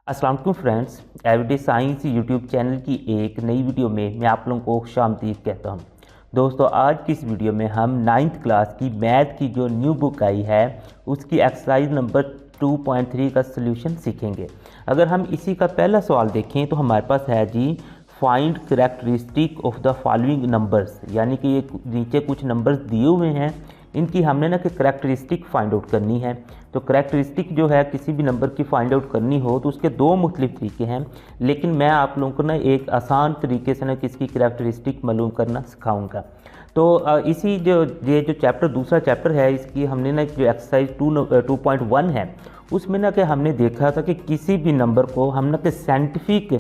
अस्सलाम वालेकुम friends, everyday science YouTube channel की एक नई वीडियो में मैं आप लोगों को खुशामदीद कहता हूं। दोस्तों, आज की इस वीडियो में हम 9th क्लास की मैथ की जो न्यू बुक आई है उसकी एक्सरसाइज नंबर 2.3 का सलूशन सीखेंगे। अगर हम इसी का पहला सवाल देखें तो हमारे पास है जी, find characteristic of the following numbers, यानी कि ये नीचे कुछ नंबर्स दिए हुए हैं, इनकी हमने ना कि करैक्टरिस्टिक फाइंड आउट करनी है। तो करैक्टरिस्टिक जो है किसी भी नंबर की फाइंड आउट करनी हो तो उसके दो मुख्तलिफ तरीके हैं, लेकिन मैं आप लोगों को ना एक आसान तरीके से ना किसकी करैक्टरिस्टिक मालूम करना सिखाऊंगा। तो इसी जो चैप्टर दूसरा चैप्टर है इसकी हमने ना जो एक्सरसाइज 2.1 है उसमें ना कि हमने देखा था कि किसी भी नंबर को हम ना कि साइंटिफिक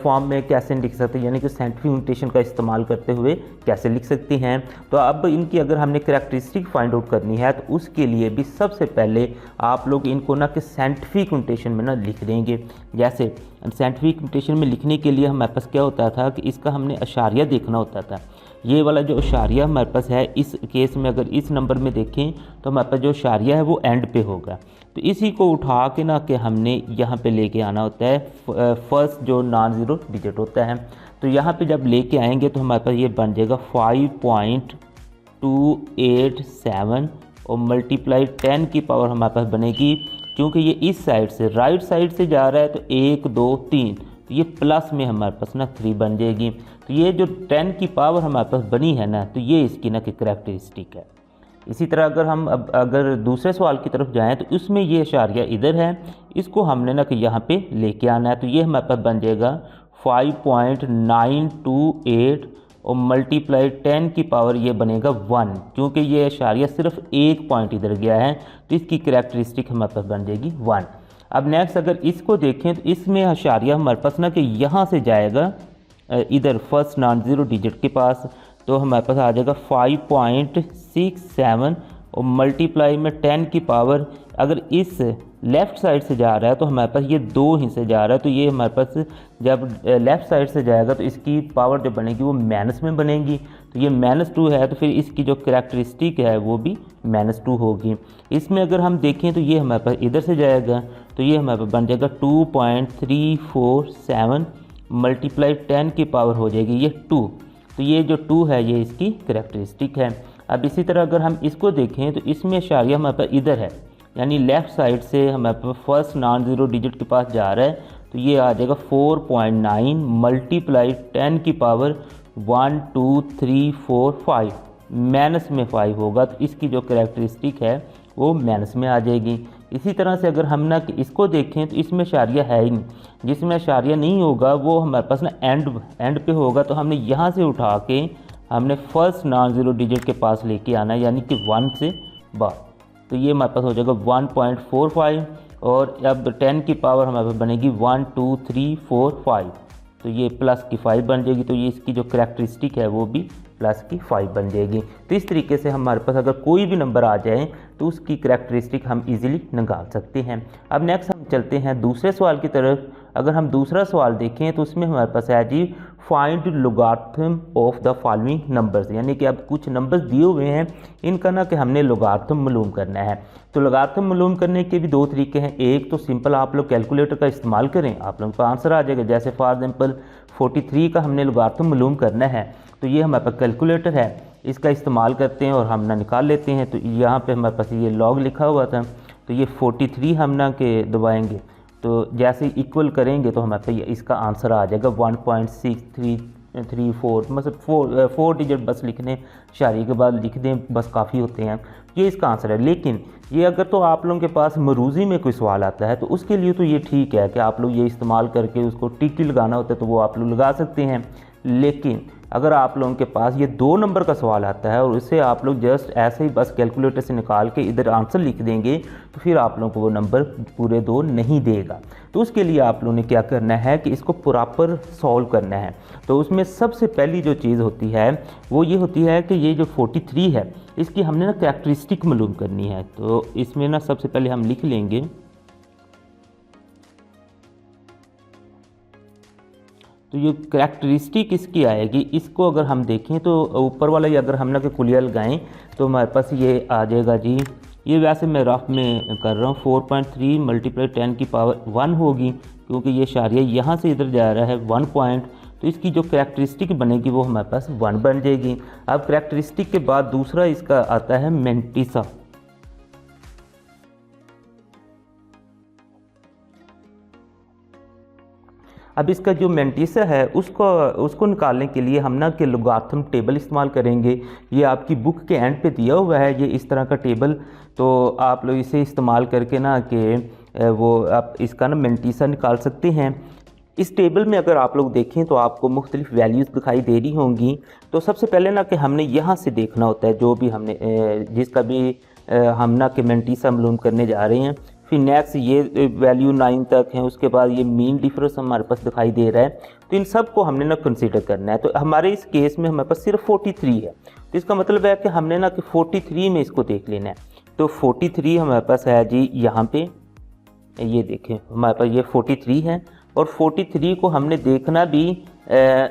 फॉर्म में कैसे लिख सकते हैं, यानी कि साइंटिफिक नोटेशन का इस्तेमाल करते हुए कैसे लिख सकते हैं। तो अब इनकी अगर हमने करैक्टरिस्टिक फाइंड आउट करनी है तो उसके लिए भी सबसे पहले आप लोग इनको ना कि साइंटिफिक नोटेशन में ना लिख देंगे। जैसे साइंटिफिक नोटेशन में लिखने के लिए हमारे पास क्या होता था कि इसका हमने अशारिया देखना होता था। ये वाला जो अशारिया हमारे पास है, इस केस में अगर इस नंबर में देखें तो हमारे पास जो अशारिया है वो एंड पे होगा। तो इसी को उठा के ना कि हमने यहाँ पे लेके आना होता है, फर्स्ट जो नॉन ज़ीरो डिजिट होता है। तो यहाँ पे जब लेके आएंगे तो हमारे पास ये बन जाएगा 5.287 और मल्टीप्लाई 10 की पावर हमारे पास बनेगी। क्योंकि ये इस साइड से राइट साइड से जा रहा है तो 1 2 3, तो ये प्लस में हमारे पास ना 3 बन जाएगी। तो ये जो 10 की पावर हमारे पास बनी है ना, तो ये इसकी ना कि करैक्टरिस्टिक है। इसी तरह अगर हम अब अगर दूसरे सवाल की तरफ जाएं तो उसमें ये अशारिया इधर है, इसको हमने ना कि यहाँ पे लेके आना है। तो ये हमारे पास बन जाएगा 5.928 और मल्टीप्लाई 10 की पावर ये बनेगा 1। क्योंकि ये अशारिया सिर्फ एक पॉइंट इधर गया है तो इसकी करैक्टरिस्टिक हमारे पास बन जाएगी 1। अब नेक्स्ट अगर इसको देखें तो इसमें अशारिया हमारे पास ना कि यहाँ से जाएगा इधर फर्स्ट नॉन ज़ीरो डिजिट के पास, तो हमारे पास आ जाएगा 5.67 और मल्टीप्लाई में 10 की पावर अगर इस लेफ़्ट साइड से जा रहा है तो हमारे पास ये दो हिस्से जा रहा है। तो ये हमारे पास जब लेफ़्ट साइड से जाएगा तो इसकी पावर जो बनेगी वो माइनस में बनेगी। तो ये -2 है तो फिर इसकी जो करैक्टरिस्टिक है वो भी -2 होगी। इसमें अगर हम देखें तो ये हमारे पास इधर से जाएगा तो ये हमारे पास बन जाएगा 2.347 मल्टीप्लाई 10 की पावर हो जाएगी ये 2। तो ये जो 2 है ये इसकी करैक्टरिस्टिक है। अब इसी तरह अगर हम इसको देखें तो इसमें अशारिया हमारे पास इधर है, यानी लेफ़्ट साइड से हमारे पास फर्स्ट नॉन ज़ीरो डिजिट के पास जा रहा है। तो ये आ जाएगा 4.9 मल्टीप्लाई 10 की पावर 1 2 3 4 5 माइनस में 5 होगा। तो इसकी जो करैक्टरिस्टिक है वो माइनस में आ जाएगी। इसी तरह से अगर हम ना इसको देखें तो इसमें अशारिया है ही नहीं, जिसमें अशारिया नहीं होगा वो हमारे पास ना एंड पे होगा। तो हमने यहाँ से उठा के हमने फर्स्ट नॉन ज़ीरो डिजिट के पास लेके आना है, यानी कि 1 से बाद। तो ये हमारे पास हो जाएगा 1.45 और अब 10 की पावर हमारे पास बनेगी 1 2 3 4 5, तो ये प्लस की 5 बन जाएगी। तो ये इसकी जो करैक्टरिस्टिक है वो भी प्लस की 5 बन जाएगी। तो इस तरीके से हमारे पास अगर कोई भी नंबर आ जाए तो उसकी करैक्टरिस्टिक हम इजीली निकाल सकते हैं। अब नेक्स्ट हम चलते हैं दूसरे सवाल की तरफ। अगर हम दूसरा सवाल देखें तो उसमें हमारे पास है जी, find logarithm of the following numbers, यानी कि अब कुछ नंबर्स दिए हुए हैं, इनका ना कि हमने लोगारिथम मालूम करना है। तो लोगारिथम मालूम करने के भी दो तरीके हैं। एक तो सिंपल आप लोग कैलकुलेटर का इस्तेमाल करें, आप लोगों का आंसर आ जाएगा। जैसे फॉर एग्जांपल 43 का हमने लोगारिथम मालूम करना है, तो ये हमारे पास कैलकुलेटर है, इसका इस्तेमाल करते हैं और हम ना निकाल लेते हैं। तो यहाँ पे हमारे पास ये लॉग लिखा हुआ था, तो ये 43 हम ना के दबाएंगे तो जैसे इक्वल करेंगे तो हमारे पास इसका आंसर आ जाएगा 1.6334, मतलब 4 डिजिट बस लिखने शारी के बाद लिख दें बस काफ़ी होते हैं, ये इसका आंसर है। लेकिन ये अगर तो आप लोगों के पास मरूज़ी में कोई सवाल आता है तो उसके लिए तो ये ठीक है कि आप लोग ये इस्तेमाल करके उसको टिक लगाना होता है तो वो आप लोग लगा सकते हैं। लेकिन अगर आप लोगों के पास ये 2 नंबर का सवाल आता है और उससे आप लोग जस्ट ऐसे ही बस कैलकुलेटर से निकाल के इधर आंसर लिख देंगे तो फिर आप लोगों को वो नंबर पूरे 2 नहीं देगा। तो उसके लिए आप लोगों ने क्या करना है कि इसको प्रॉपर सॉल्व करना है। तो उसमें सबसे पहली जो चीज़ होती है वो ये होती है कि ये जो 43 है इसकी हमने ना करैक्टरिस्टिक मालूम करनी है। तो इसमें ना सबसे पहले हम लिख लेंगे, तो ये करैक्टरिस्टिक इसकी आएगी। इसको अगर हम देखें तो ऊपर वाला ही अगर हम ना कि कुलिया लगाएँ तो हमारे पास ये आ जाएगा जी, ये वैसे मैं रफ में कर रहा हूँ 4.3 मल्टीप्लाई 10 की पावर 1 होगी, क्योंकि ये इशारिया यहाँ से इधर जा रहा है 1 पॉइंट, तो इसकी जो करैक्टरिस्टिक बनेगी वो हमारे पास 1 बन जाएगी। अब करैक्टरिस्टिक के बाद दूसरा इसका आता है मेंटिसा। अब इसका जो मेंटिसा है उसको निकालने के लिए हम ना कि लोगारिथम टेबल इस्तेमाल करेंगे। ये आपकी बुक के एंड पे दिया हुआ है ये इस तरह का टेबल, तो आप लोग इसे इस्तेमाल करके ना कि वो आप इसका ना मेंटिसा निकाल सकते हैं। इस टेबल में अगर आप लोग देखें तो आपको मुख्तलिफ वैल्यूज़ दिखाई दे रही होंगी। तो सबसे पहले ना कि हमने यहाँ से देखना होता है जो भी हमने जिसका भी हम ना कि मेंटिसा मालूम करने जा रहे हैं। फिर नेक्स्ट ये वैल्यू 9 तक है, उसके बाद ये मीन डिफरेंस हमारे पास दिखाई दे रहा है, तो इन सब को हमने ना कंसीडर करना है। तो हमारे इस केस में हमारे पास सिर्फ 43 है, तो इसका मतलब है कि हमने ना कि 43 में इसको देख लेना है। तो 43 हमारे पास है जी यहाँ पे, ये देखें हमारे पास ये 43 है, और 43 को हमने देखना भी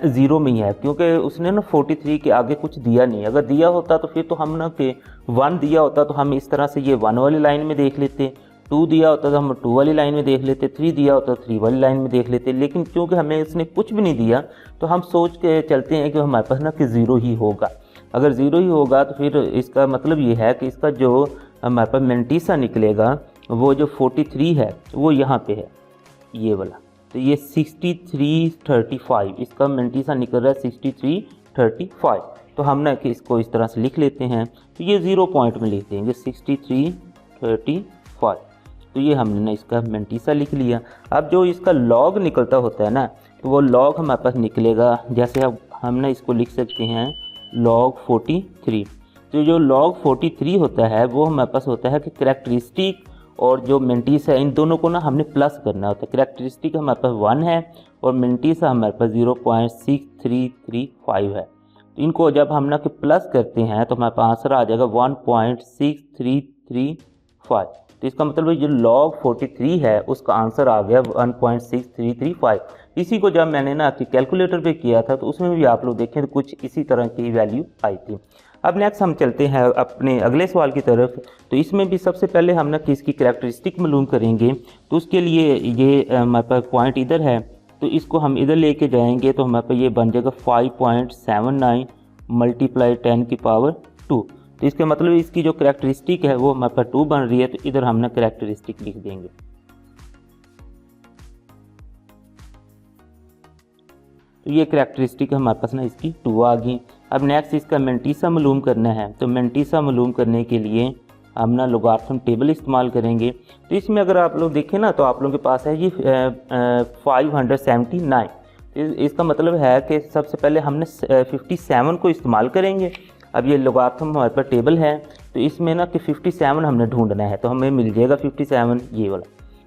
0 में ही है, क्योंकि उसने ना 43 के आगे कुछ दिया नहीं। अगर दिया होता तो फिर तो हम ना कि 1 दिया होता तो हम इस तरह से ये 1 वाली लाइन में देख लेते, 2 दिया होता तो हम 2 वाली लाइन में देख लेते, 3 दिया होता तो 3 वाली लाइन में देख लेते। लेकिन क्योंकि हमें इसने कुछ भी नहीं दिया तो हम सोच के चलते हैं कि हमारे पास ना कि 0 ही होगा। अगर 0 ही होगा तो फिर इसका मतलब ये है कि इसका जो हमारे पास मेंटिसा निकलेगा वो जो 43 है वो यहाँ पे है, ये वाला। तो ये 6335 इसका मेंटिसा निकल रहा है 6335। तो हम ना कि इसको इस तरह से लिख लेते हैं, तो ये 0 पॉइंट में लिख देंगे 6335। तो ये हमने ना इसका मेंटिसा लिख लिया। अब जो इसका लॉग निकलता होता है ना, तो वो लॉग हमारे पास निकलेगा, जैसे अब हम ना इसको लिख सकते हैं log 43। तो जो log 43 होता है वो हमारे पास होता है कि करैक्टरिस्टिक और जो मेंटिसा है इन दोनों को ना हमने प्लस करना होता है। करैक्टरिस्टिक हमारे पास 1 है और मेंटिसा हमारे पास 0.6335 है। तो इनको जब हम ना कि प्लस करते हैं तो हमारे पास आंसर आ जाएगा 1.6335। तो इसका मतलब है जो log 43 है उसका आंसर आ गया 1.6335। इसी को जब मैंने ना कि कैलकुलेटर पे किया था तो उसमें भी आप लोग देखें तो कुछ इसी तरह की वैल्यू आई थी। अब नेक्स्ट हम चलते हैं अपने अगले सवाल की तरफ। तो इसमें भी सबसे पहले हम ना कि इसकी करैक्टरिस्टिक मालूम करेंगे। तो उसके लिए ये हमारे पास पॉइंट इधर है, तो इसको हम इधर लेके जाएंगे तो हमारे पास ये बन जाएगा 5.79 मल्टीप्लाई 10 की पावर 2। तो इसके मतलब इसकी जो करैक्टरिस्टिक है वो हमारे पास 2 बन रही है, तो इधर हमने करैक्टरिस्टिक लिख देंगे। तो ये करैक्टरिस्टिक हमारे पास ना इसकी 2 आ गई। अब नेक्स्ट इसका मेंटिसा मालूम करना है। तो मेंटिसा मालूम करने के लिए हम ना लोगारिथम टेबल इस्तेमाल करेंगे। तो इसमें अगर आप लोग देखें ना तो आप लोगों के पास है ये 579। इसका मतलब है कि सबसे पहले हमने 57 को इस्तेमाल करेंगे। अब ये लोगारिथम हमारे पास टेबल है, तो इसमें ना कि 57 हमने ढूंढना है, तो हमें मिल जाएगा 57 ये वाला।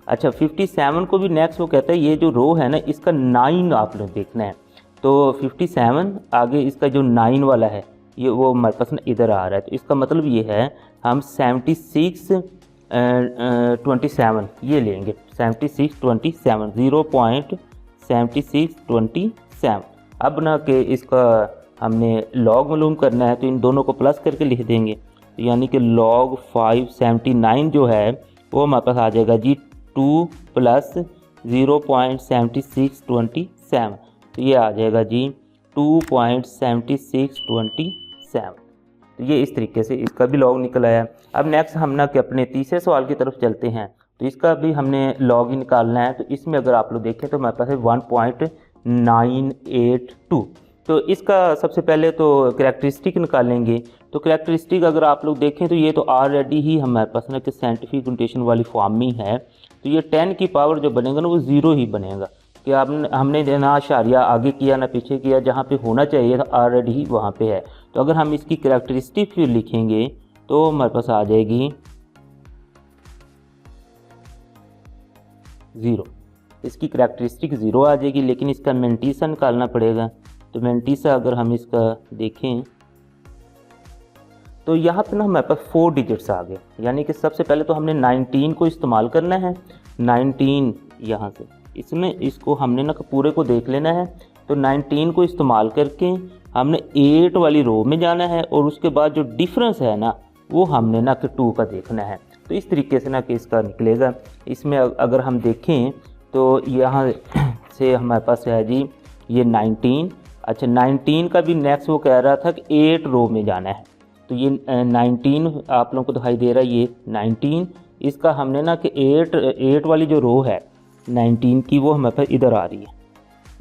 अच्छा 57 को भी नेक्स्ट वो कहता है ये जो रो है ना इसका 9 आप लोग देखना है। तो 57 आगे इसका जो 9 वाला है ये वो हमारे पास ना इधर आ रहा है। तो इसका मतलब ये है हम 7627 ये लेंगे, 7627 0.7627। अब ना कि इसका हमने लॉग मालूम करना है तो इन दोनों को प्लस करके लिख देंगे। तो यानी कि log 579 जो है वो हमारे पास आ जाएगा जी 2 + 0.7627। तो ये आ जाएगा जी 2.7627। तो ये इस तरीके से इसका भी लॉग निकल आया। अब नेक्स्ट हम ना कि अपने तीसरे सवाल की तरफ चलते हैं। तो इसका भी हमने लॉग ही निकालना है। तो इसमें अगर आप लोग देखें तो हमारे पास है 1.982। तो इसका सबसे पहले तो करैक्टरिस्टिक निकालेंगे। तो करैक्टरिस्टिक अगर आप लोग देखें तो ये तो ऑलरेडी ही हमारे पास ना कि साइंटिफिक नोटेशन वाली फॉर्म में है। तो ये 10 की पावर जो बनेगा ना वो 0 ही बनेगा, कि हमने ना इशारिया आगे किया ना पीछे किया, जहाँ पे होना चाहिए था ऑलरेडी ही वहाँ पे है। तो अगर हम इसकी करैक्टरिस्टिक फिर लिखेंगे तो हमारे पास आ जाएगी 0। इसकी करैक्टरिस्टिक 0 आ जाएगी, लेकिन इसका मेंटिसा निकालना पड़ेगा। तो मेंटिसा अगर हम इसका देखें तो यहाँ पे ना हमारे पास 4 डिजिट्स आ गए। यानी कि सबसे पहले तो हमने 19 को इस्तेमाल करना है। 19 यहाँ से इसमें इसको हमने ना पूरे को देख लेना है। तो 19 को इस्तेमाल करके हमने 8 वाली रो में जाना है, और उसके बाद जो डिफरेंस है ना वो हमने ना कि 2 का देखना है। तो इस तरीके से ना कि इसका निकलेगा। इसमें अगर हम देखें तो यहाँ से हमारे पास है जी ये 19। अच्छा 19 का भी नेक्स्ट वो कह रहा था कि 8 रो में जाना है, तो ये 19 आप लोगों को दिखाई दे रहा है, ये 19 इसका हमने ना कि 8 वाली जो रो है 19 की वो हमारे पास इधर आ रही है।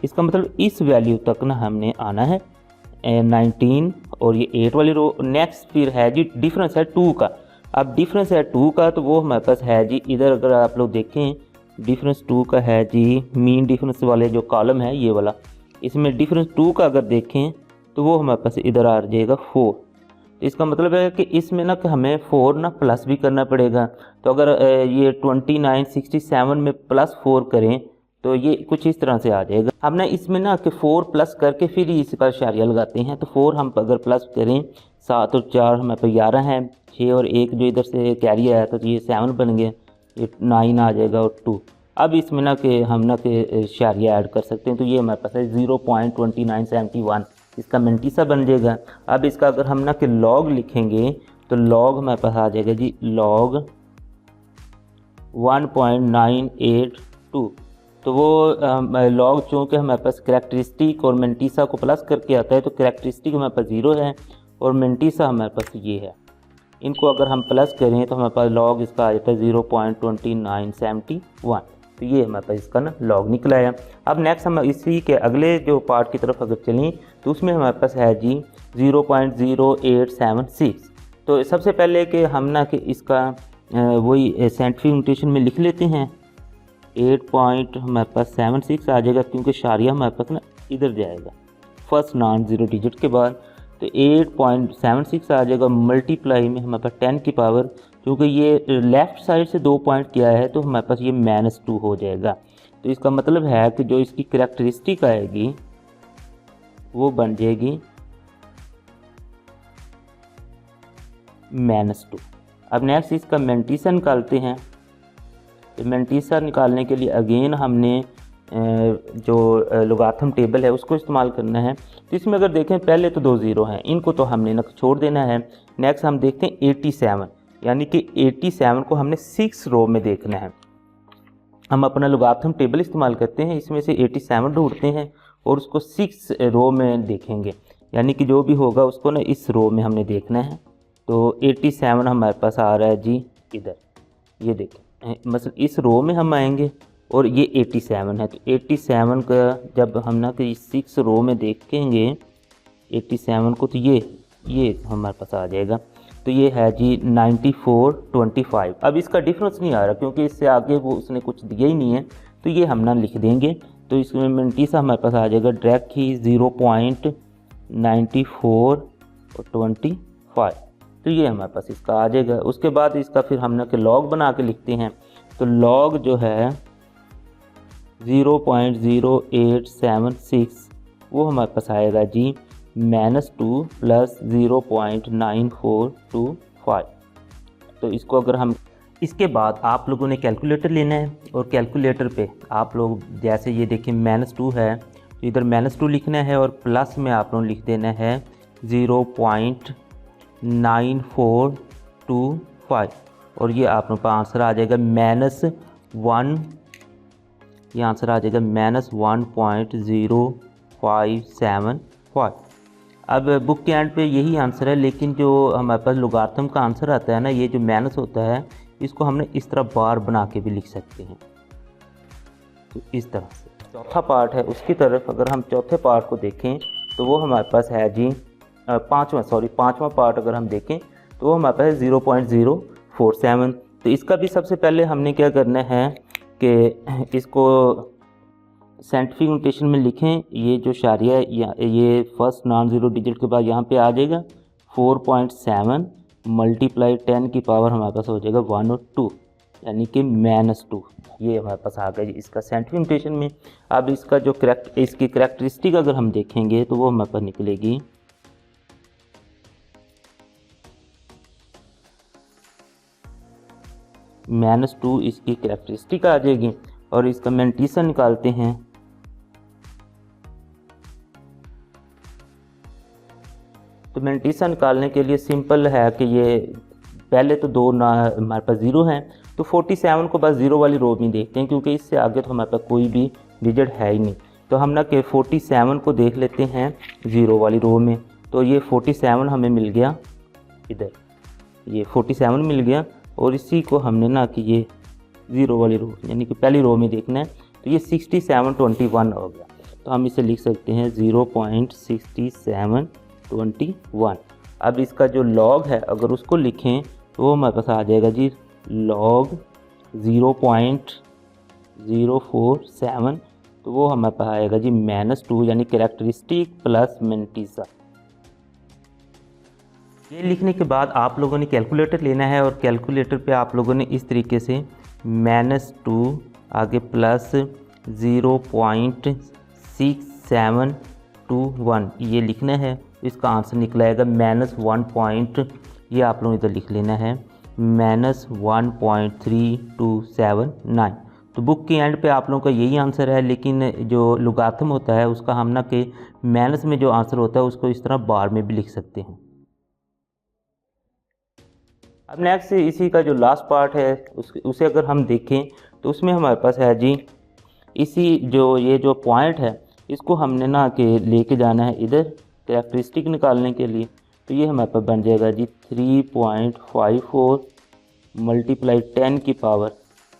इसका मतलब इस वैल्यू तक ना हमने आना है 19 और ये 8 वाली रो। नेक्स्ट फिर है जी डिफरेंस है 2 का। अब डिफरेंस है 2 का तो वो हमारे पास है जी इधर, अगर आप लोग देखें डिफरेंस 2 का है जी मीन डिफरेंस वाले जो कॉलम है ये वाला, इसमें डिफरेंस 2 का अगर देखें तो वो हमारे पास इधर आ जाएगा 4। तो इसका मतलब है कि इसमें ना कि हमें 4 ना प्लस भी करना पड़ेगा। तो अगर ये 2967 में +4 करें तो ये कुछ इस तरह से आ जाएगा। हम ना इसमें ना कि 4 प्लस करके फिर इसका इशारिया लगाते हैं। तो 4 हम अगर प्लस करें 7 और 4 हमारे पास 11 है, 6 और 1 जो इधर से कैरी आया था तो ये 7 बन गया, ये 9 आ जाएगा और 2। अब इसमें ना कि हम ना कि इशारिया ऐड कर सकते हैं, तो ये हमारे पास है 0.2971, इसका मेंटीसा बन जाएगा। अब इसका अगर हम ना कि लॉग लिखेंगे तो लॉग हमारे पास आ जाएगा जी लॉग 1.982। तो वो लॉग चूँकि हमारे पास करैक्टरिस्टिक और मेंटीसा को प्लस करके आता है, तो करैक्टरिस्टिक हमारे पास 0 है और मेंटीसा हमारे पास ये है। इनको अगर हम प्लस करें तो हमारे पास लॉग इसका आ जाता है 0.2971। तो ये हमारे पास इसका ना लॉग निकला है। अब नेक्स्ट हम इसी के अगले जो पार्ट की तरफ अगर चलें तो उसमें हमारे पास है जी 0.0876। तो सबसे पहले कि हम ना कि इसका वही साइंटिफिक नोटेशन में लिख लेते हैं। 8 हमारे पास 76 आ जाएगा क्योंकि शारिया हमारे पास ना इधर जाएगा फर्स्ट नॉन ज़ीरो डिजिट के बाद, तो 8.76 आ जाएगा। मल्टीप्लाई में हमारे पास 10 की पावर, क्योंकि ये लेफ़्ट साइड से 2 पॉइंट किया है तो हमारे पास ये -2 हो जाएगा। तो इसका मतलब है कि जो इसकी करैक्टरिस्टिक आएगी वो बन जाएगी -2। अब नेक्स्ट इसका मेंटीसा निकालते हैं। तो मेंटीसा निकालने के लिए अगेन हमने जो लोगारिथम टेबल है उसको इस्तेमाल करना है। तो इसमें अगर देखें पहले तो 2 ज़ीरो हैं, इनको तो हमने ना छोड़ देना है। नेक्स्ट हम देखते हैं 87, यानी कि 87 को हमने 6 रो में देखना है। हम अपना लोगारिथम टेबल इस्तेमाल करते हैं, इसमें से 87 ढूंढते हैं और उसको 6 रो में देखेंगे, यानी कि जो भी होगा उसको ना इस रो में हमने देखना है। तो 87 हमारे पास आ रहा है जी इधर, ये देखें मतलब इस रो में हम आएंगे और ये 87 है। तो 87 का जब हम ना कि 6 रो में देखेंगे 87 को तो ये हमारे पास आ जाएगा। तो ये है जी 9425। अब इसका डिफरेंस नहीं आ रहा क्योंकि इससे आगे वो उसने कुछ दिया ही नहीं है, तो ये हम ना लिख देंगे। तो इसमें मेंटीसा हमारे पास आ जाएगा डायरेक्ट ही 0.9425। तो ये हमारे पास इसका आ जाएगा। उसके बाद इसका फिर हम ना कि लॉग बना के लिखते हैं। तो लॉग जो है 0.0876 वो हमारे पास आएगा जी -2 + 0.9425। तो इसको अगर हम, इसके बाद आप लोगों ने कैलकुलेटर लेना है और कैलकुलेटर पे आप लोग जैसे ये देखिए -2 है तो इधर -2 लिखना है और प्लस में आप लोगों ने लिख देना है 0.9425 और ये आप लोगों का आंसर आ जाएगा -1, ये आंसर आ जाएगा -1.0575। अब बुक के एंड पे यही आंसर है, लेकिन जो हमारे पास लोगारिथम का आंसर आता है ना, ये जो माइनस होता है इसको हमने इस तरह बार बना के भी लिख सकते हैं। तो इस तरह से चौथा पार्ट है उसकी तरफ अगर हम चौथे पार्ट को देखें तो वो हमारे पास है जी पाँचवा पार्ट अगर हम देखें तो वो हमारे पास है 0.047। तो इसका भी सबसे पहले हमने क्या करना है कि इसको साइंटिफिक नोटेशन में लिखें। ये जो शारिया ये फर्स्ट नॉन ज़ीरो डिजिट के बाद यहाँ पे आ जाएगा 4.7 मल्टीप्लाई 10 की पावर हमारे पास हो जाएगा 1 और 2, यानी कि -2। ये हमारे पास आ गया इसका साइंटिफिक नोटेशन में। अब इसका जो इसकी करैक्टरिस्टिक अगर हम देखेंगे तो वो हमारे पास निकलेगी -2 इसकी करैक्टरिस्टिक आ जाएगी। और इसका मेंटीसा निकालते हैं। तो मेंटीसा निकालने के लिए सिंपल है कि ये पहले तो 2 ना हमारे पास 0 हैं तो 47 को बस 0 वाली रो में देखते हैं, क्योंकि इससे आगे तो हमारे पास कोई भी डिजिट है ही नहीं। तो हम ना कि 47 को देख लेते हैं 0 वाली रो में। तो ये 47 हमें मिल गया, इधर ये 47 मिल गया, और इसी को हमने ना कि ये 0 वाली रो यानी कि पहली रो में देखना है। तो ये 6721 हो गया। तो हम इसे लिख सकते हैं 0.6721। अब इसका जो लॉग है अगर उसको लिखें तो वो हमारे पास आ जाएगा जी लॉग 0.047, तो वो हमारे पास आएगा जी -2 यानी कैरेक्टरिस्टिक प्लस मेंटिसा। ये लिखने के बाद आप लोगों ने कैलकुलेटर लेना है, और कैलकुलेटर पे आप लोगों ने इस तरीके से -2 आगे प्लस 0.6721 ये लिखना है। इसका आंसर निकला आएगा -1 ये आप लोगों ने इधर लिख लेना है -1.3279। तो बुक के एंड पे आप लोगों का यही आंसर है, लेकिन जो लुगाथम होता है उसका हम ना कि माइनस में जो आंसर होता है उसको इस तरह बार में भी लिख सकते हैं। अब नेक्स्ट इसी का जो लास्ट पार्ट है उसे अगर हम देखें तो उसमें हमारे पास है जी इसी ये जो पॉइंट है इसको हमने ना कि लेके जाना है इधर कैरेक्टरिस्टिक निकालने के लिए। तो ये हमारे पास बन जाएगा जी 3.54 मल्टीप्लाई 10 की पावर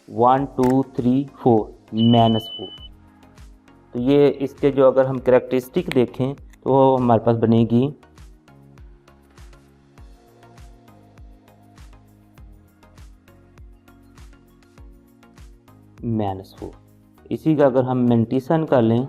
1234 -4। तो ये इसके जो अगर हम कैरेक्टरिस्टिक देखें तो हमारे पास बनेगी -4। इसी का अगर हम मेंटिसा निकाल लें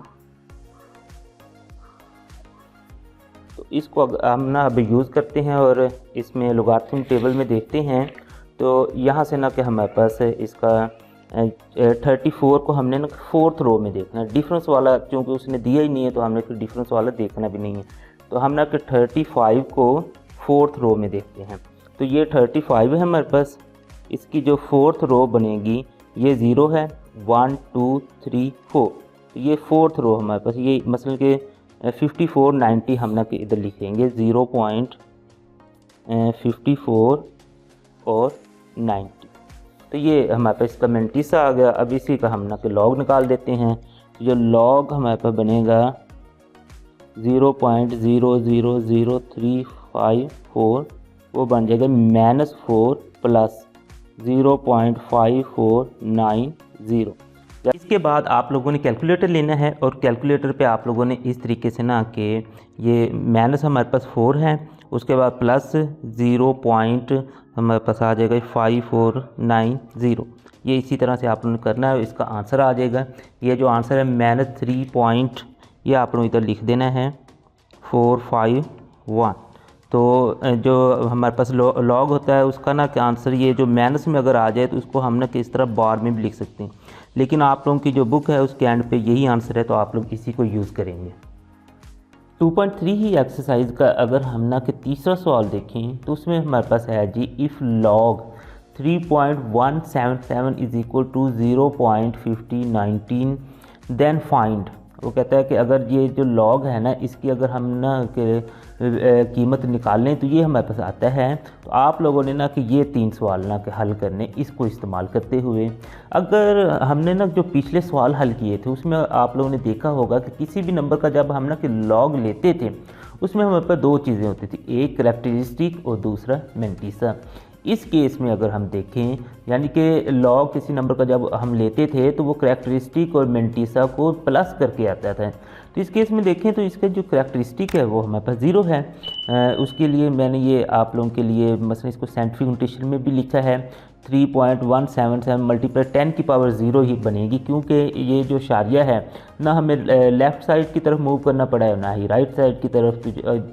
तो इसको हम ना अब यूज़ करते हैं और इसमें लॉगरिथम टेबल में देखते हैं। तो यहाँ से ना कि हमारे पास इसका 34 को हमने ना 4th रो में देखना है, डिफरेंस वाला क्योंकि उसने दिया ही नहीं है तो हमने फिर डिफरेंस वाला देखना भी नहीं है। तो हम ना कि 35 को 4th रो में देखते हैं। तो ये 35 है हमारे पास, इसकी जो 4th रो बनेगी ये 0 है 1 2 3 4। तो ये 4th रो हमारे पास ये मसलन के 5490 हम ना कि इधर लिखेंगे 0.54 और 90। तो ये हमारे पास इसका मेंटिसा आ गया। अब इसी का हम ना कि लॉग निकाल देते हैं। जो लॉग हमारे पास बनेगा 0.000354 वो बन जाएगा -4 प्लस 0.5490। इसके बाद आप लोगों ने कैलकुलेटर लेना है और कैलकुलेटर पे आप लोगों ने इस तरीके से ना कि ये माइनस हमारे पास 4 है, उसके बाद प्लस 0. हमारे पास आ जाएगा 5490। ये इसी तरह से आप लोगों ने करना है, इसका आंसर आ जाएगा। ये जो आंसर है -3. ये आप लोग इधर लिख देना है 451। तो जो हमारे पास लॉग होता है उसका ना कि आंसर ये जो माइनस में अगर आ जाए तो उसको हम ना कि इस तरह बार में भी लिख सकते हैं, लेकिन आप लोगों की जो बुक है उसके एंड पे यही आंसर है तो आप लोग इसी को यूज़ करेंगे। 2.3 ही एक्सरसाइज का अगर हम ना कि तीसरा सवाल देखें तो उसमें हमारे पास है जी if log 3.177 is equal to 0.5019 then find. वो कहता है कि अगर ये जो लॉग है ना इसकी अगर हम ना कीमत निकालें तो ये हमारे पास आता है। तो आप लोगों ने ना कि ये 3 सवाल ना कि हल करने इसको इस्तेमाल करते हुए, अगर हमने ना जो पिछले सवाल हल किए थे उसमें आप लोगों ने देखा होगा कि किसी भी नंबर का जब हम ना कि लॉग लेते थे उसमें हमारे पास 2 चीज़ें होती थी, एक कैरेक्टरिस्टिक और दूसरा मेंटिसा। इस केस में अगर हम देखें यानी कि लॉग किसी नंबर का जब हम लेते थे तो वो कैरेक्टरिस्टिक और मेंटिसा को प्लस करके आता था। तो इस केस में देखें तो इसका जो कैरेक्टरिस्टिक है वो हमारे पास 0 है। उसके लिए मैंने ये आप लोगों के लिए मसलन इसको साइंटिफिक नोटेशन में भी लिखा है 3.177 मल्टीप्लाई 10 की पावर 0 ही बनेगी, क्योंकि ये जो शारिया है ना हमें लेफ़्ट साइड की तरफ मूव करना पड़ा है ना ही राइट साइड की तरफ।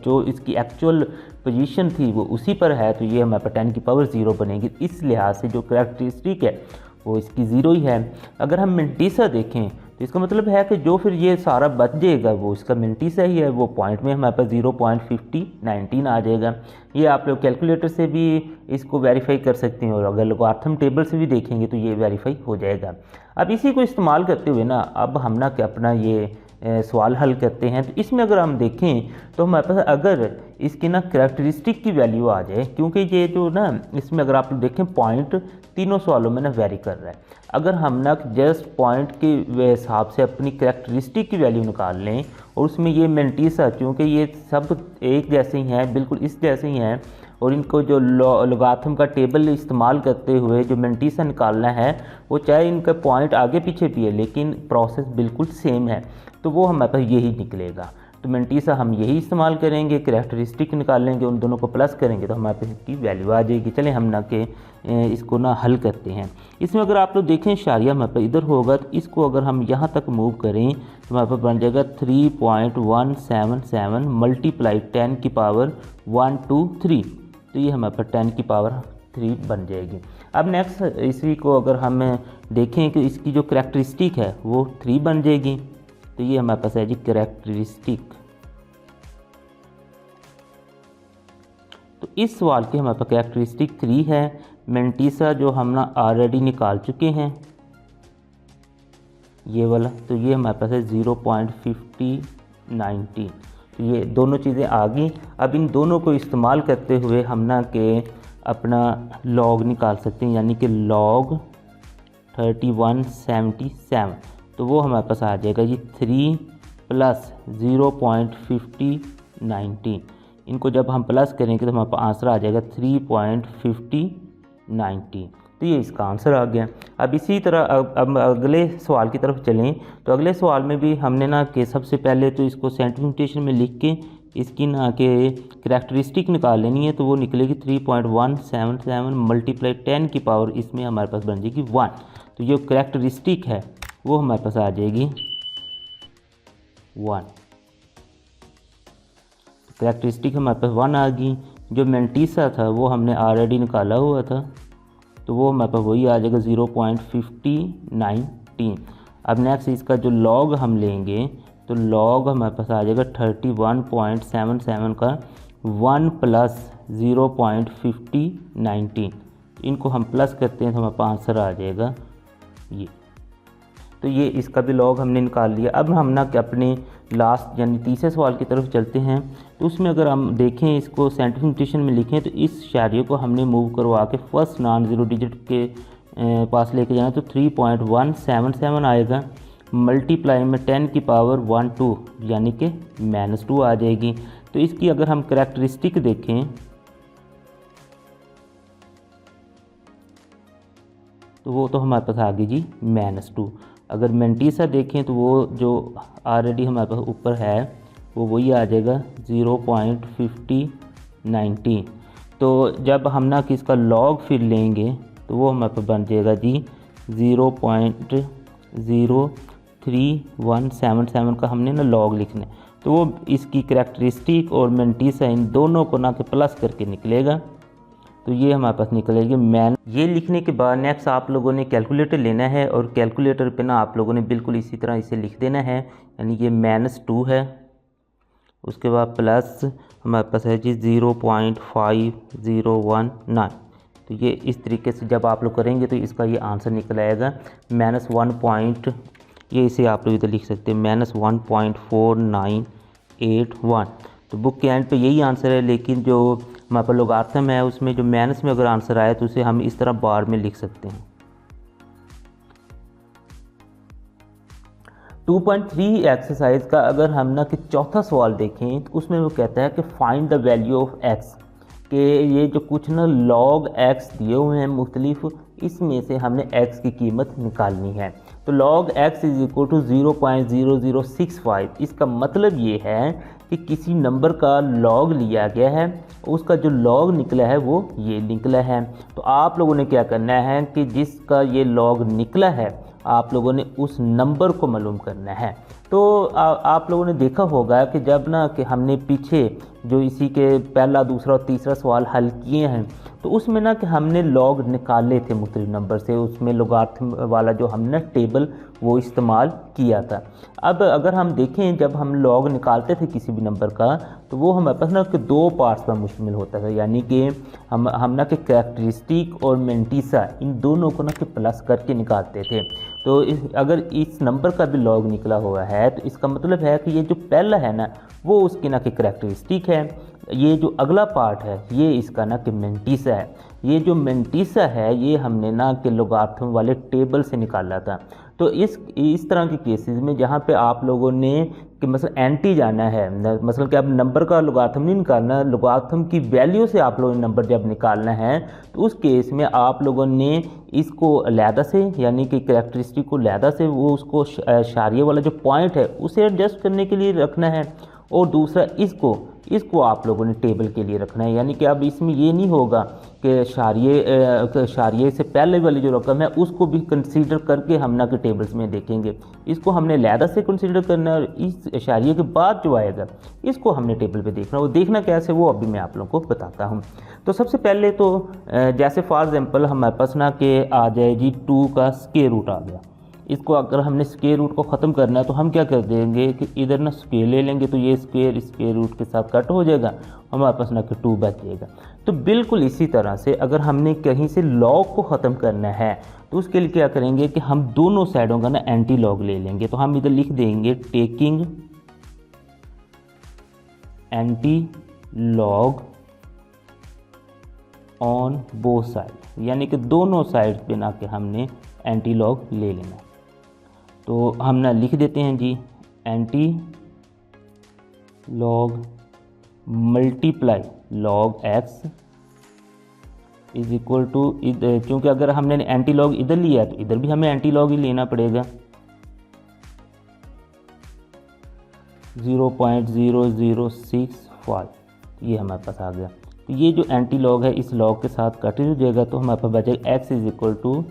जो इसकी एक्चुअल पोजीशन थी वो उसी पर है, तो ये हमारे पास 10 की पावर 0 बनेगी। इस लिहाज से जो कैरेक्टरिस्टिक है वो इसकी 0 ही है। अगर हम मेंटिसा देखें तो इसका मतलब है कि जो फिर ये सारा बच जाएगा वो इसका मेंटिसा ही है, वो पॉइंट में हमारे पास 0.5019 आ जाएगा। ये आप लोग कैलकुलेटर से भी इसको वेरीफाई कर सकते हैं और अगर लॉगरिथम टेबल से भी देखेंगे तो ये वेरीफाई हो जाएगा। अब इसी को इस्तेमाल करते हुए ना अब हम ना कि अपना ये सवाल हल करते हैं। तो इसमें अगर हम देखें तो हमारे पास अगर इसकी ना करैक्टरिस्टिक की वैल्यू आ जाए, क्योंकि ये जो ना इसमें अगर आप देखें पॉइंट तीनों सवालों में ना वेरी कर रहा है, अगर हम ना जस्ट पॉइंट के हिसाब से अपनी करैक्टरिस्टिक की वैल्यू निकाल लें और उसमें ये मेंटिसा, चूँकि ये सब एक जैसे ही हैं, बिल्कुल इस जैसे ही हैं, और इनको जो लोगारिथम का टेबल इस्तेमाल करते हुए जो मेंटिसा निकालना है, वो चाहे इनका पॉइंट आगे पीछे भी है लेकिन प्रोसेस बिल्कुल सेम है, तो वो हमारे पास यही निकलेगा। तो मेंटिसा हम यही इस्तेमाल करेंगे, करैक्टरिस्टिक निकालेंगे, उन दोनों को प्लस करेंगे तो हमारे पास इसकी वैल्यू आ जाएगी। चलें हम ना के इसको ना हल करते हैं। इसमें अगर आप लोग देखें इशारिया हमारे पास इधर होगा, तो इसको अगर हम यहाँ तक मूव करें तो हमारे पास बन जाएगा 3.177 मल्टीप्लाई 10 की पावर 123, तो ये हमारे पास 10 की पावर 3 बन जाएगी। अब नेक्स्ट इसी को अगर हम देखें कि इसकी जो करैक्टरिस्टिक है वो 3 बन जाएगी, तो ये हमारे पास है जी करैक्टरिस्टिक। तो इस सवाल की हमारे पास करैक्टरिस्टिक 3 है। मेंटिसा जो हम ना ऑलरेडी निकाल चुके हैं ये वाला, तो ये हमारे पास है 0.5019, तो ये दोनों चीज़ें आ गई। अब इन दोनों को इस्तेमाल करते हुए हम ना के अपना लॉग निकाल सकते हैं, यानी कि लॉग 3177, तो वो हमारे पास आ जाएगा जी 3 + 0.5019। इनको जब हम प्लस करेंगे तो हमारे पास आंसर आ जाएगा 3.5019, तो ये इसका आंसर आ गया। अब इसी तरह अब अगले सवाल की तरफ चलें, तो अगले सवाल में भी हमने ना कि सबसे पहले तो इसको सेंटीमीटर नोटेशन में लिख के इसकी ना कि करैक्टरिस्टिक निकाल लेनी है, तो वो निकलेगी 3.177 मल्टीप्लाई 10 की पावर, इसमें हमारे पास बन जाएगी 1, तो ये करैक्टरिस्टिक है वो हमारे पास आ जाएगी 1। करैक्टरिस्टिक हमारे पास 1 आ गई। जो मेंटिसा था वो हमने ऑलरेडी निकाला हुआ था, तो वो हमारे पास वही आ जाएगा 0.5019। अब नेक्स्ट इसका जो लॉग हम लेंगे तो लॉग हमारे पास आ जाएगा 31.77 का 1 + 0.5019, इनको हम प्लस करते हैं तो हमारे पास आंसर आ जाएगा ये। तो ये इसका भी लॉग हमने निकाल लिया। अब हम ना कि अपने लास्ट यानी तीसरे सवाल की तरफ चलते हैं, तो उसमें अगर हम देखें इसको सेंटीमीटर नोटेशन में लिखें तो इस इशारे को हमने मूव करवा के फर्स्ट नॉन ज़ीरो डिजिट के पास लेके जाना, तो 3.177 आएगा, मल्टीप्लाई में 10 की पावर 12 यानी कि -2 आ जाएगी। तो इसकी अगर हम करैक्टरिस्टिक देखें तो वो तो हमारे पास आ गई जी -2। अगर मेंटिसा देखें तो वो जो ऑलरेडी हमारे पास ऊपर है वो वही आ जाएगा 0.5019। तो जब हम ना कि इसका लॉग फिर लेंगे तो वो हमारे पास बन जाएगा जी 0.03177 का हमने ना लॉग लिखना है, तो वो इसकी करैक्टरिस्टिक और मेंटिसा इन दोनों को ना कि प्लस करके निकलेगा, तो ये हमारे पास निकलेगी मैन। ये लिखने के बाद नेक्स्ट आप लोगों ने कैलकुलेटर लेना है और कैलकुलेटर पे ना आप लोगों ने बिल्कुल इसी तरह इसे लिख देना है, यानी ये -2 है, उसके बाद प्लस हमारे पास है जी 0.5019। तो ये इस तरीके से जब आप लोग करेंगे तो इसका ये आंसर निकल आएगा -1 ये इसे आप लोग इधर लिख सकते हैं -1.4981। तो बुक के एंड पे यही आंसर है, लेकिन जो हमारे पास लोगारिथम है उसमें जो माइनस में अगर आंसर आए तो उसे हम इस तरह बार में लिख सकते हैं। 2.3 एक्सरसाइज का अगर हम ना कि चौथा सवाल देखें तो उसमें वो कहता है कि find the value of x, कि ये जो कुछ ना लॉग एक्स दिए हुए हैं मुख्तलिफ, इसमें से हमने एक्स की कीमत निकालनी है। तो log x is equal to 0.0065। इसका मतलब ये है कि किसी नंबर का लॉग लिया गया है, उसका जो लॉग निकला है वो ये निकला है। तो आप लोगों ने क्या करना है कि जिसका ये लॉग निकला है आप लोगों ने उस नंबर को मालूम करना है। तो आप लोगों ने देखा होगा कि जब ना कि हमने पीछे जो इसी के पहला, दूसरा और तीसरा सवाल हल किए हैं तो उसमें ना कि हमने लॉग निकाले थे मुख्तलिफ नंबर से, उसमें लोगारिथम वाला जो हमने टेबल वो इस्तेमाल किया था। अब अगर हम देखें जब हम लॉग निकालते थे किसी भी नंबर का तो वो हमारे पास ना कि 2 पार्ट्स पर मुश्तमिल होता था, यानी कि हम ना कि कैरेक्टरिस्टिक और मेंटिसा इन दोनों को ना कि प्लस करके निकालते थे। तो अगर इस नंबर का भी लॉग निकला हुआ है तो इसका मतलब है कि ये जो पहला है ना वो उसकी ना कि करैक्टरिस्टिक है, ये जो अगला पार्ट है ये इसका ना कि मेंटिसा है। ये जो मेंटिसा है ये हमने ना कि लोगारिथम वाले टेबल से निकाला था। तो इस तरह के केसेस में जहाँ पे आप लोगों ने कि मतलब एंटी जाना है, मतलब कि अब नंबर का लोगारिथम नहीं निकालना, लोगारिथम की वैल्यू से आप लोगों ने नंबर जब निकालना है तो उस केस में आप लोगों ने इसको अलहदा से यानी कि करैक्टरिस्टिक को अलहदा से वो उसको शारिये वाला जो पॉइंट है उसे एडजस्ट करने के लिए रखना है, और दूसरा इसको आप लोगों ने टेबल के लिए रखना है। यानी कि अब इसमें ये नहीं होगा कि शारिये से पहले वाली जो रकम है उसको भी कंसीडर करके हम ना कि टेबल्स में देखेंगे, इसको हमने अलहदा से कंसीडर करना है, और इस शारिये के बाद जो आएगा इसको हमने टेबल पे देखना है। वो देखना कैसे वो अभी मैं आप लोगों को बताता हूँ। तो सबसे पहले तो जैसे फॉर एग्जांपल हमारे पास ना कि आ जाए जी 2 का स्क्वायर रूट आ गया। इसको अगर हमने स्क्वायर रूट को ख़त्म करना है तो हम क्या कर देंगे कि इधर ना स्क्वायर ले लेंगे, तो ये स्क्वायर रूट के साथ कट हो जाएगा, हमारे पास ना कि 2 बचेगा। तो बिल्कुल इसी तरह से अगर हमने कहीं से लॉग को ख़त्म करना है तो उसके लिए क्या करेंगे कि हम दोनों साइडों का ना एंटी लॉग ले लेंगे। तो हम इधर लिख देंगे taking anti log on both side, यानी कि दोनों साइड पे ना कि हमने एंटी लॉग ले लेना। तो हम ना लिख देते हैं जी anti log multiply log x is equal to, क्योंकि अगर हमने एंटी लॉग इधर लिया है तो इधर भी हमें एंटी लॉग ही लेना पड़ेगा, 0.0065 ये हमारे पास आ गया। तो ये जो एंटी लॉग है इस लॉग के साथ कट हो जाएगा, तो हमारे पास बचेगा x is equal to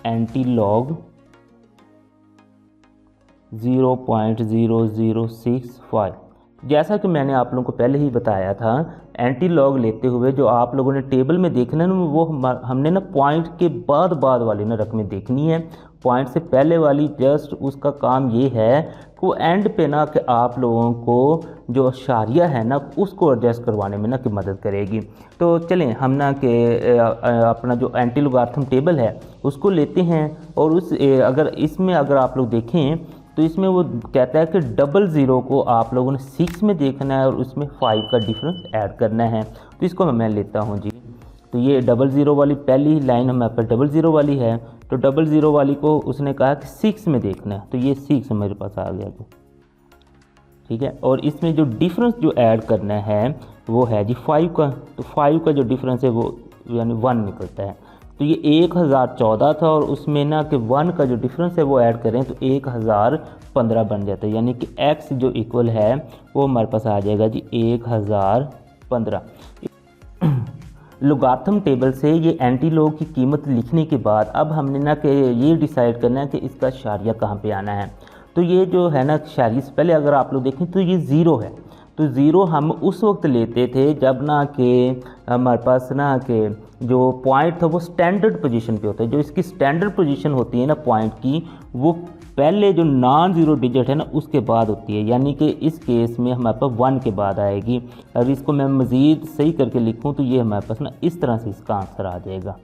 anti log 0.0065। जैसा कि मैंने आप लोगों को पहले ही बताया था, एंटी लॉग लेते हुए जो आप लोगों ने टेबल में देखना है वो हमने ना पॉइंट के बाद वाली ना रकमें देखनी है, पॉइंट से पहले वाली जस्ट उसका काम ये है कि वो एंड पे ना कि आप लोगों को जो शारिया है ना उसको एडजस्ट करवाने में ना कि मदद करेगी। तो चलें हम ना कि अपना जो एंटी लोगारिथम टेबल है उसको लेते हैं, और अगर इसमें अगर आप लोग देखें तो इसमें वो कहता है कि 00 को आप लोगों ने 6 में देखना है और उसमें 5 का डिफरेंस ऐड करना है। तो इसको मैं लेता हूँ जी, तो ये 00 वाली पहली लाइन हमारे पास 00 वाली है, तो 00 वाली को उसने कहा कि 6 में देखना है, तो ये 6 मेरे पास आ गया जी, ठीक है। और इसमें जो डिफरेंस जो ऐड करना है वो है जी 5 का, तो 5 का जो डिफरेंस है वो यानी 1 निकलता है। तो ये 1014 था और उसमें ना कि 1 का जो डिफरेंस है वो ऐड करें तो 1015 बन जाता है, यानी कि x जो इक्वल है वो हमारे पास आ जाएगा जी 1015। लोगारिथम टेबल से ये एंटी लॉग की कीमत लिखने के बाद अब हमने ना कि ये डिसाइड करना है कि इसका शारिया कहाँ पे आना है। तो ये जो है ना शारिया से पहले अगर आप लोग देखें तो ये 0 है, तो 0 हम उस वक्त लेते थे जब ना कि हमारे पास ना कि जो पॉइंट था वो स्टैंडर्ड पोजीशन पे होता है। जो इसकी स्टैंडर्ड पोजीशन होती है ना पॉइंट की, वो पहले जो नॉन ज़ीरो डिजिट है ना उसके बाद होती है, यानी कि इस केस में हमारे पास 1 के बाद आएगी। अगर इसको मैं मज़ीद सही करके लिखूं तो ये हमारे पास ना इस तरह से इसका आंसर आ जाएगा।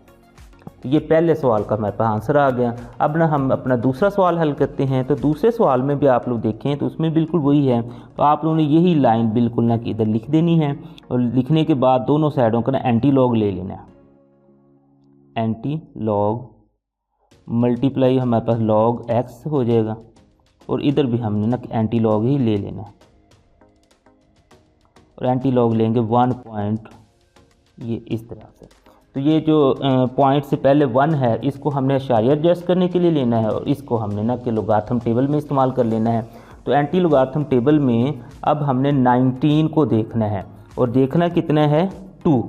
ये पहले सवाल का हमारे पास आंसर आ गया। अब ना हम अपना दूसरा सवाल हल करते हैं। तो दूसरे सवाल में भी आप लोग देखें तो उसमें बिल्कुल वही है, तो आप लोगों ने यही लाइन बिल्कुल ना कि इधर लिख देनी है, और लिखने के बाद दोनों साइडों का ना एंटी लॉग ले लेना है। एंटी लॉग मल्टीप्लाई हमारे पास लॉग एक्स हो जाएगा, और इधर भी हमने ना एंटी लॉग ही ले लेना है, और एंटी लॉग लेंगे 1 पॉइंट ये इस तरह से। तो ये जो पॉइंट से पहले 1 है इसको हमने शारिया एडजस्ट करने के लिए लेना है, और इसको हमने ना कि लोगारिथम टेबल में इस्तेमाल कर लेना है। तो एंटी लोगारिथम टेबल में अब हमने 19 को देखना है, और देखना कितना है 2।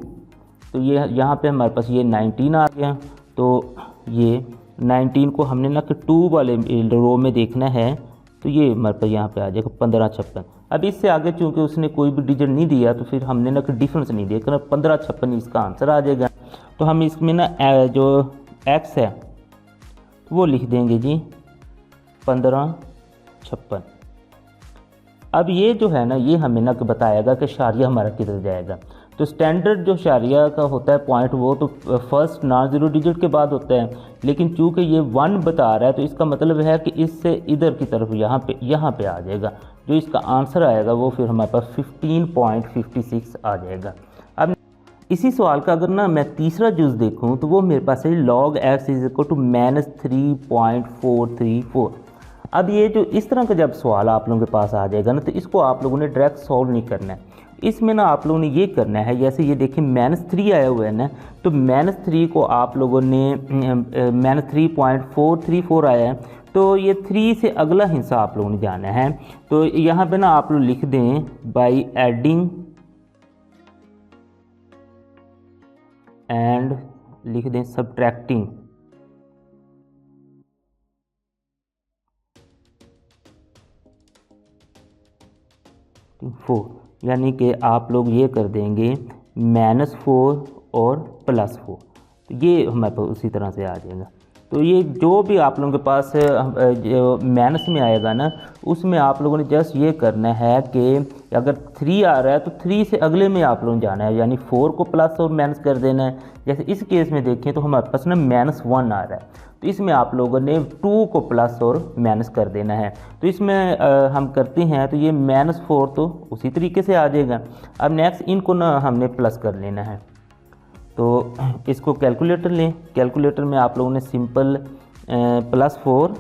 तो ये यहाँ पे हमारे पास ये 19 आ गया, तो ये 19 को हमने ना कि 2 वाले रो में देखना है, तो ये हमारे पास यहाँ पे आ जाएगा 1556। अब इससे आगे चूँकि उसने कोई भी डिजिट नहीं दिया तो फिर हमने ना कि डिफरेंस नहीं देखना, 1556 इसका आंसर आ जाएगा। तो हम इसमें ना जो x है वो लिख देंगे जी 1556। अब ये जो है ना ये हमें ना कि बताएगा कि शारिया हमारा किधर जाएगा। तो स्टैंडर्ड जो शारिया का होता है पॉइंट वो तो फर्स्ट नॉन ज़ीरो डिजिट के बाद होता है, लेकिन चूंकि ये 1 बता रहा है तो इसका मतलब है कि इससे इधर की तरफ यहाँ पे आ जाएगा। जो इसका आंसर आएगा वो फिर हमारे पास 15.56 आ जाएगा। अब इसी सवाल का अगर ना मैं तीसरा जुज़ देखूँ तो वो मेरे पास है log x is equal to -3.434। अब ये जो इस तरह का जब सवाल आप लोगों के पास आ जाएगा ना, तो इसको आप लोगों ने डायरेक्ट सॉल्व नहीं करना है। इसमें ना आप लोगों ने ये करना है, जैसे ये देखिए -3 आया हुआ है ना, तो -3 को आप लोगों ने -3.434 आया है, तो ये 3 से अगला हिस्सा आप लोगों ने जाना है। तो यहाँ पे ना आप लोग लिख दें बाई एडिंग एंड लिख दें सब्ट्रैक्टिंग। फोर, यानी कि आप लोग ये कर देंगे -4 और +4, तो ये हमारे पास उसी तरह से आ जाएगा। तो ये जो भी आप लोगों के पास जो माइनस में आएगा ना, उसमें आप लोगों ने जस्ट ये करना है कि अगर 3 आ रहा है तो 3 से अगले में आप लोगों ने जाना है, यानी 4 को प्लस और माइनस कर देना है। जैसे इस केस में देखें तो हमारे पास ना -1 आ रहा है, तो इसमें आप लोगों ने 2 को प्लस और माइनस कर देना है। तो इसमें हम करते हैं तो ये -4 तो उसी तरीके से आ जाएगा। अब नेक्स्ट इनको ना हमने प्लस कर लेना है, तो इसको कैलकुलेटर लें। कैलकुलेटर में आप लोगों ने सिंपल +4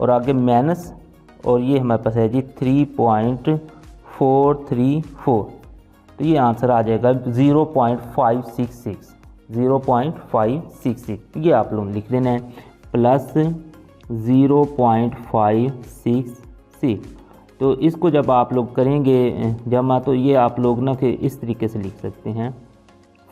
और आगे माइनस, और ये हमारे पास है जी 3.434, तो ये आंसर आ जाएगा 0.566। 0.566 ये आप लोग लिख देना है, प्लस 0.566। तो इसको जब आप लोग करेंगे जमा, तो ये आप लोग ना फिर इस तरीके से लिख सकते हैं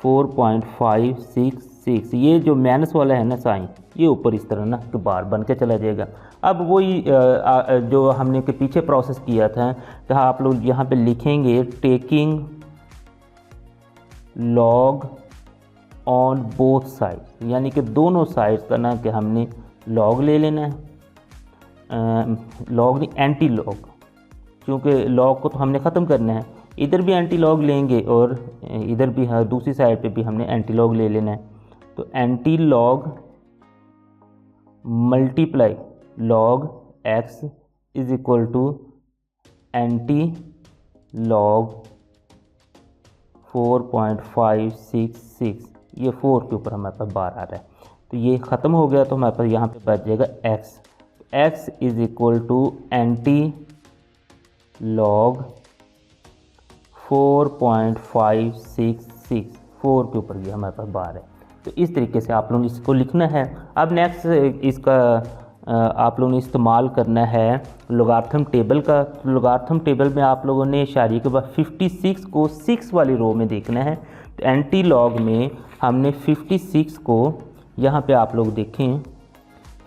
4.566। ये जो माइनस वाला है ना साइन, ये ऊपर इस तरह ना तो बार बन के चला जाएगा। अब वही जो हमने के पीछे प्रोसेस किया था, तो आप लोग यहाँ पे लिखेंगे taking log on both side, यानी कि दोनों साइड्स का ना कि हमने लॉग ले लेना है। लॉग नहीं, एंटी लॉग, क्योंकि लॉग को तो हमने ख़त्म करना है। इधर भी एंटी लॉग लेंगे और इधर भी दूसरी साइड पे भी हमने एंटी लॉग ले लेना है। तो anti log multiply log x is equal to anti log 4.566। ये 4 के ऊपर हमारे पास बार आ रहा है, तो ये ख़त्म हो गया। तो हमारे पास यहाँ पे बच जाएगा x. X is equal to anti log 4.566। 4 के ऊपर ये हमारे पास बार है। तो इस तरीके से आप लोगों ने इसको लिखना है। अब नेक्स्ट इसका आप लोगों ने इस्तेमाल करना है लोगार्थम टेबल का। लोगार्थम टेबल में आप लोगों ने इशारे के बाद 56 को 6 वाली रो में देखना है। तो एंटी लॉग में हमने 56 को, यहाँ पे आप लोग देखें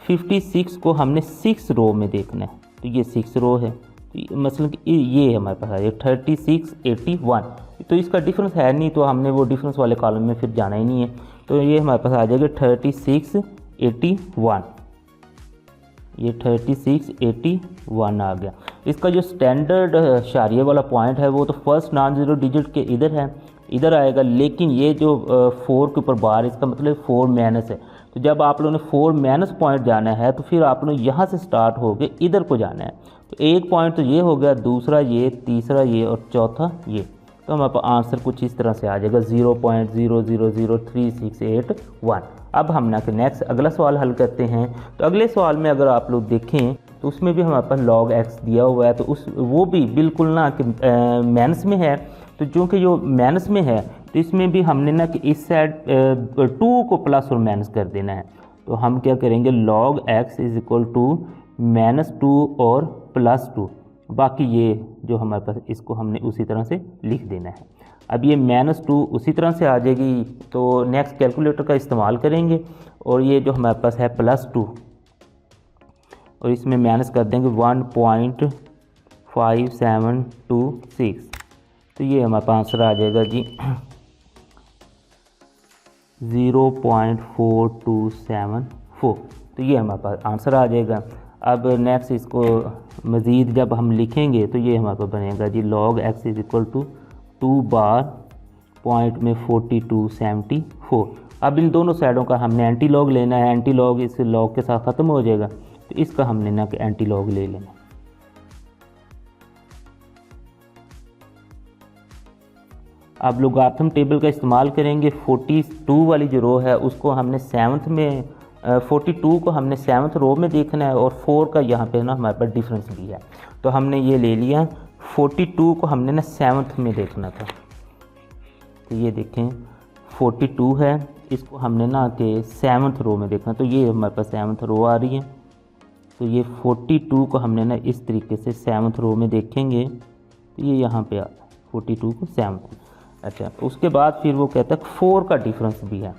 56 को हमने 6 रो में देखना है। तो ये 6 रो है, तो मसलन कि ये हमारे पास है 36, 81। तो इसका डिफरेंस है नहीं, तो हमने वो डिफरेंस वाले कॉलम में फिर जाना ही नहीं है। तो ये हमारे पास आ जाएगा 36, 81। ये 36, 81 आ गया। इसका जो स्टैंडर्ड शारिया वाला पॉइंट है वो तो फर्स्ट नॉन ज़ीरो डिजिट के इधर है, इधर आएगा। लेकिन ये जो 4 के ऊपर बार, इसका मतलब 4 माइनस है। तो जब आप लोगों ने 4 माइनस पॉइंट जाना है तो फिर आप लोगों ने यहाँ से स्टार्ट होकर इधर को जाना है। तो एक पॉइंट तो ये हो गया, दूसरा ये, तीसरा ये और चौथा ये। तो हमारे पास आंसर कुछ इस तरह से आ जाएगा 0.000368 अब हम ना कि नेक्स्ट अगला सवाल हल करते हैं। तो अगले सवाल में अगर आप लोग देखें तो उसमें भी हमारे पास log x दिया हुआ है। तो वो भी बिल्कुल ना कि माइनस में है। तो चूँकि जो माइनस में है तो इसमें भी हमने ना कि इस साइड 2 को प्लस और माइनस कर देना है। तो हम क्या करेंगे, log x is equal to -2 और +2। बाकी ये जो हमारे पास, इसको हमने उसी तरह से लिख देना है। अब ये -2 उसी तरह से आ जाएगी। तो नेक्स्ट कैलकुलेटर का इस्तेमाल करेंगे और ये जो हमारे पास है +2 और इसमें माइनस कर देंगे 1.5726। तो ये हमारे पास आंसर आ जाएगा जी 0.4274। तो ये हमारे पास आंसर आ जाएगा। अब नेक्स्ट इसको मज़ीद जब हम लिखेंगे तो ये हमारे पास बनेगा जी log x is equal to 2 बार पॉइंट में 42 74। अब इन दोनों साइडों का हमने एंटी लॉग लेना है, एंटी लॉग इस लॉग के साथ ख़त्म हो जाएगा, तो इसका हमने ना कि एंटी लॉग ले लेना। अब लोगारिथम टेबल का इस्तेमाल करेंगे। 42 वाली जो रो है उसको हमने 7th में 42 को हमने 7th रो में देखना है, और 4 का यहाँ पे ना हमारे पास डिफरेंस भी है, तो हमने ये ले लिया। 42 को हमने ना 7th में देखना था, तो ये देखें 42 है, इसको हमने ना कि 7th रो में देखना, तो ये हमारे पास 7th रो आ रही है। तो ये 42 को हमने ना इस तरीके से 7th रो में देखेंगे, तो ये यहाँ पे आ 42 को 7th। अच्छा, उसके बाद फिर वो कहता है 4 का डिफरेंस भी है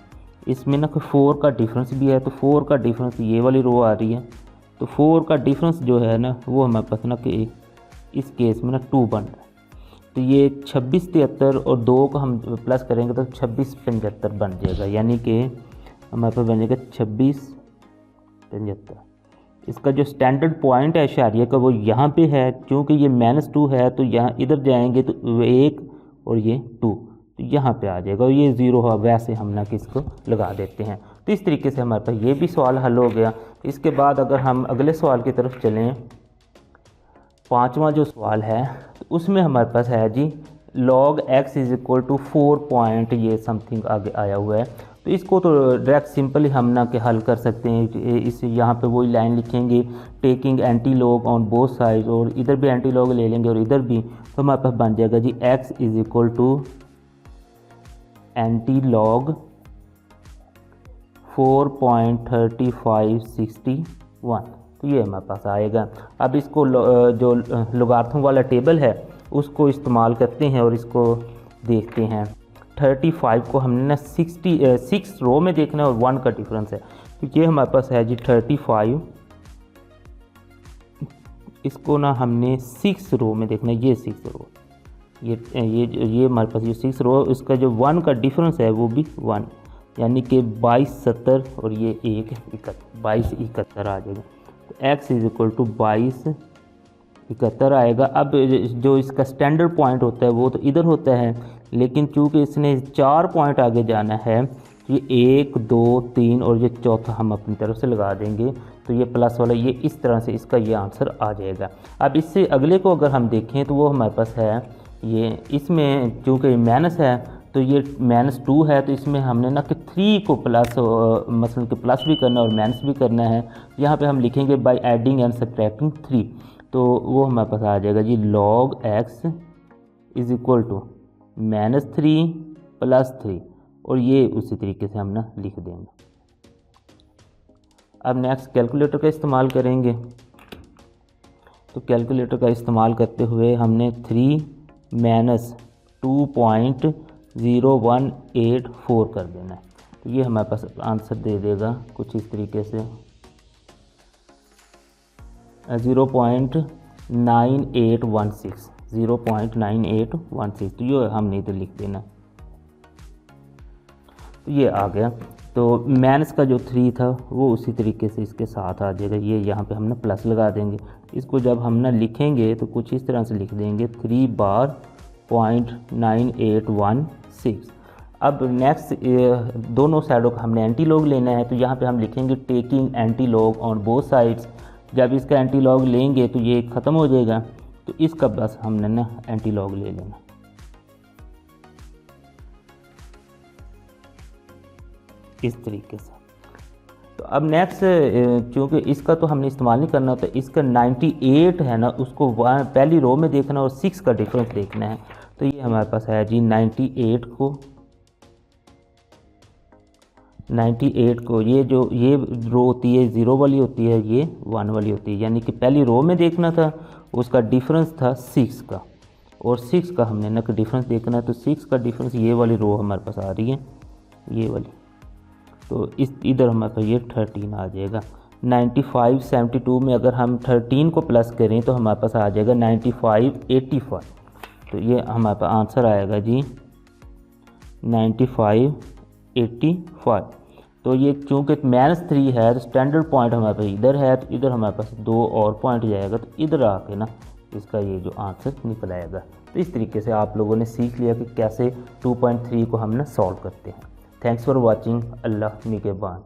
इसमें ना, 4 का डिफरेंस भी है, तो 4 का डिफरेंस ये वाली रो आ रही है। तो 4 का डिफरेंस जो है ना वो हमारे पास ना कि इस केस में ना 2 बन रहा है। तो ये 26 73 और 2 को हम प्लस करेंगे तो 26 75 बन जाएगा, यानी कि हमारे पास बन जाएगा 26 75। इसका जो स्टैंडर्ड पॉइंट है इशारिया का वो यहाँ पे है, क्योंकि ये -2 है तो यहाँ इधर जाएंगे तो 1 और ये 2, तो यहाँ पे आ जाएगा, और ये 0 है, वैसे हम ना किसको लगा देते हैं। तो इस तरीके से हमारे पास ये भी सवाल हल हो गया। इसके बाद अगर हम अगले सवाल की तरफ चलें, 5वां जो सवाल है तो उसमें हमारे पास है जी log x = 4 पॉइंट ये समथिंग आगे आया हुआ है। तो इसको तो डायरेक्ट सिंपली हम ना के हल कर सकते हैं। इस यहाँ पे वही लाइन लिखेंगे, taking anti log on both side, और इधर भी एंटी लॉग ले लेंगे और इधर भी, तो हमारे पास बन जाएगा जी x = एंटी लॉग 4.3561, तो ये हमारे पास आएगा। अब इसको जो लोगारिथम वाला टेबल है उसको इस्तेमाल करते हैं और इसको देखते हैं। 35 को हमने ना 6 रो में देखना है और 1 का डिफरेंस है, तो ये हमारे पास है जी 35। इसको ना हमने 6 रो में देखना है, ये 6 रो, ये हमारे पास ये 6 रो, इसका जो 1 का डिफरेंस है वो भी 1, यानी कि 22 70 और ये 1 22 71 आ जाएगा। तो x = 22 71 आएगा। अब जो इसका स्टैंडर्ड पॉइंट होता है वो तो इधर होता है, लेकिन चूँकि इसने 4 पॉइंट आगे जाना है, तो ये 1 2 3 और ये चौथा हम अपनी तरफ से लगा देंगे, तो ये प्लस वाला ये इस तरह से इसका ये आंसर आ जाएगा। अब इससे अगले को अगर हम देखें तो वो हमारे पास है ये, इसमें चूँकि माइनस है तो ये -2 है, तो इसमें हमने ना कि 3 को प्लस मसलन कि प्लस भी करना है और माइनस भी करना है। यहाँ पे हम लिखेंगे बाय एडिंग एंड सब्ट्रैक्टिंग 3, तो वो हमारे पास आ जाएगा जी log x = -3 + 3, और ये उसी तरीके से हम ना लिख देंगे। अब नेक्स्ट कैलकुलेटर का इस्तेमाल करेंगे। तो कैलकुलेटर का इस्तेमाल करते हुए हमने 3 - 2.0184 कर देना है, तो ये हमारे पास आंसर दे देगा कुछ इस तरीके से 0.9816, तो ये हमने इधर लिख देना, तो ये आ गया। तो माइनस का जो 3 था वो उसी तरीके से इसके साथ आ जाएगा, ये यहाँ पे हम ना प्लस लगा देंगे। इसको जब हम ना लिखेंगे तो कुछ इस तरह से लिख देंगे 3 बार 0.9816। अब नेक्स्ट दोनों साइडों का हमने एंटी लॉग लेना है, तो यहाँ पे हम लिखेंगे taking anti log on both sides. जब इसका एंटी लॉग लेंगे तो ये ख़त्म हो जाएगा, तो इसका बस हमने ना एंटी लॉग ले लेना इस तरीके से। तो अब नेक्स्ट चूँकि इसका तो हमने इस्तेमाल नहीं करना होता, इसका 98 है ना उसको पहली रो में देखना और 6 का डिफरेंस देखना है। तो ये हमारे पास है जी 98 को ये जो ये रो होती है 0 वाली होती है, ये 1 वाली होती है, यानी कि पहली रो में देखना था, उसका डिफरेंस था 6 का, और 6 का हमने ना डिफरेंस देखना है। तो 6 का डिफरेंस ये वाली रो हमारे पास आ रही है, ये वाली, तो इस इधर हमारे पास ये 13 आ जाएगा। 95 72 में अगर हम 13 को प्लस करें तो हमारे पास आ जाएगा 95 85, तो ये हमारे पास आंसर आएगा जी 95 85। तो ये चूँकि -3 है तो स्टैंडर्ड पॉइंट हमारे पास इधर है, तो इधर हमारे पास 2 और पॉइंट जाएगा, तो इधर आके ना इसका ये जो आंसर निकल आएगा। तो इस तरीके से आप लोगों ने सीख लिया कि कैसे 2.3 को हम ना सॉल्व करते हैं। Thanks for watching. अल्लाह निगहबान।